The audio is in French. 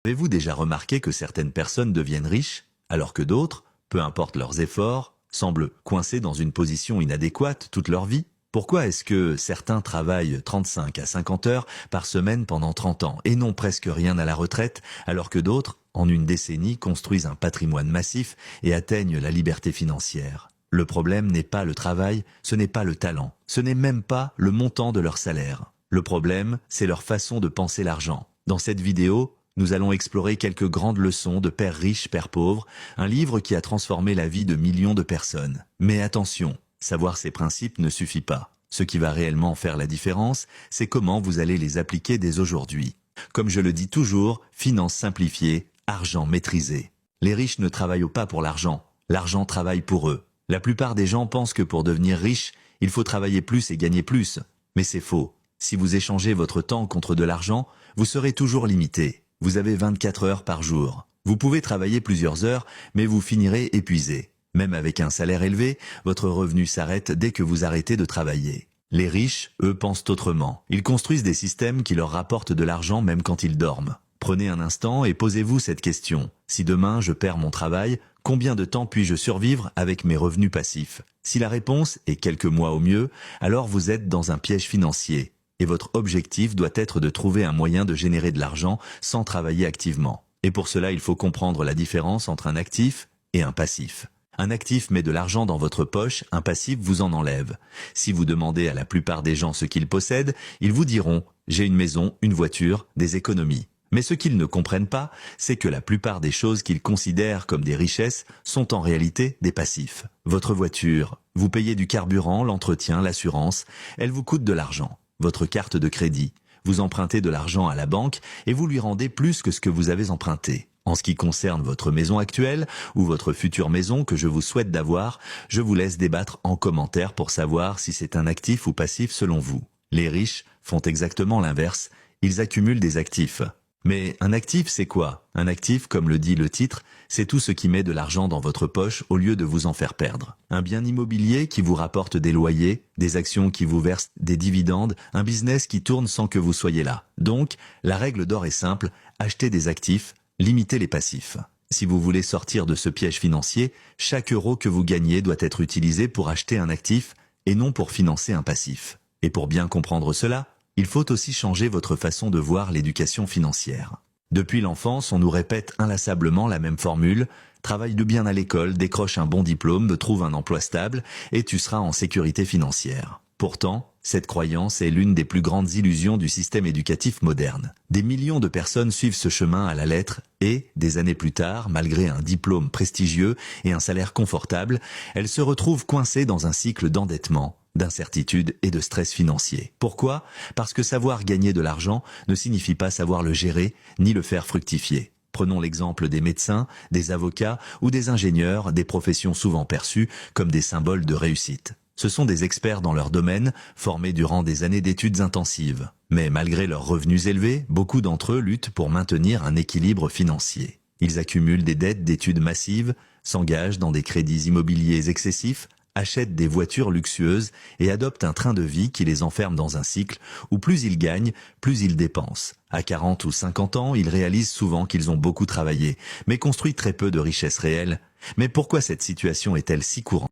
Avez-vous déjà remarqué que certaines personnes deviennent riches, alors que d'autres, peu importe leurs efforts, semblent coincés dans une position inadéquate toute leur vie? Pourquoi est-ce que certains travaillent 35 à 50 heures par semaine pendant 30 ans et n'ont presque rien à la retraite, alors que d'autres, en une décennie, construisent un patrimoine massif et atteignent la liberté financière? Le problème n'est pas le travail, ce n'est pas le talent, ce n'est même pas le montant de leur salaire. Le problème, c'est leur façon de penser l'argent. Dans cette vidéo, nous allons explorer quelques grandes leçons de Père riche, Père pauvre, un livre qui a transformé la vie de millions de personnes. Mais attention, savoir ces principes ne suffit pas. Ce qui va réellement faire la différence, c'est comment vous allez les appliquer dès aujourd'hui. Comme je le dis toujours, finance simplifiée, argent maîtrisé. Les riches ne travaillent pas pour l'argent, l'argent travaille pour eux. La plupart des gens pensent que pour devenir riche, il faut travailler plus et gagner plus. Mais c'est faux. Si vous échangez votre temps contre de l'argent, vous serez toujours limité. Vous avez 24 heures par jour. Vous pouvez travailler plusieurs heures, mais vous finirez épuisé. Même avec un salaire élevé, votre revenu s'arrête dès que vous arrêtez de travailler. Les riches, eux, pensent autrement. Ils construisent des systèmes qui leur rapportent de l'argent même quand ils dorment. Prenez un instant et posez-vous cette question. Si demain je perds mon travail, combien de temps puis-je survivre avec mes revenus passifs? Si la réponse est quelques mois au mieux, alors vous êtes dans un piège financier. Et votre objectif doit être de trouver un moyen de générer de l'argent sans travailler activement. Et pour cela, il faut comprendre la différence entre un actif et un passif. Un actif met de l'argent dans votre poche, un passif vous en enlève. Si vous demandez à la plupart des gens ce qu'ils possèdent, ils vous diront « j'ai une maison, une voiture, des économies ». Mais ce qu'ils ne comprennent pas, c'est que la plupart des choses qu'ils considèrent comme des richesses sont en réalité des passifs. Votre voiture, vous payez du carburant, l'entretien, l'assurance, elle vous coûte de l'argent. Votre carte de crédit, vous empruntez de l'argent à la banque et vous lui rendez plus que ce que vous avez emprunté. En ce qui concerne votre maison actuelle ou votre future maison que je vous souhaite d'avoir, je vous laisse débattre en commentaire pour savoir si c'est un actif ou passif selon vous. Les riches font exactement l'inverse, ils accumulent des actifs. Mais un actif, c'est quoi? Un actif, comme le dit le titre, c'est tout ce qui met de l'argent dans votre poche au lieu de vous en faire perdre. Un bien immobilier qui vous rapporte des loyers, des actions qui vous versent des dividendes, un business qui tourne sans que vous soyez là. Donc, la règle d'or est simple, achetez des actifs, limitez les passifs. Si vous voulez sortir de ce piège financier, chaque euro que vous gagnez doit être utilisé pour acheter un actif et non pour financer un passif. Et pour bien comprendre cela, il faut aussi changer votre façon de voir l'éducation financière. Depuis l'enfance, on nous répète inlassablement la même formule « Travaille de bien à l'école, décroche un bon diplôme, trouve un emploi stable et tu seras en sécurité financière ». Pourtant, cette croyance est l'une des plus grandes illusions du système éducatif moderne. Des millions de personnes suivent ce chemin à la lettre et, des années plus tard, malgré un diplôme prestigieux et un salaire confortable, elles se retrouvent coincées dans un cycle d'endettement, d'incertitude et de stress financier. Pourquoi? Parce que savoir gagner de l'argent ne signifie pas savoir le gérer ni le faire fructifier. Prenons l'exemple des médecins, des avocats ou des ingénieurs, des professions souvent perçues comme des symboles de réussite. Ce sont des experts dans leur domaine, formés durant des années d'études intensives. Mais malgré leurs revenus élevés, beaucoup d'entre eux luttent pour maintenir un équilibre financier. Ils accumulent des dettes d'études massives, s'engagent dans des crédits immobiliers excessifs, achètent des voitures luxueuses et adoptent un train de vie qui les enferme dans un cycle où plus ils gagnent, plus ils dépensent. À 40 ou 50 ans, ils réalisent souvent qu'ils ont beaucoup travaillé, mais construit très peu de richesses réelles. Mais pourquoi cette situation est-elle si courante ?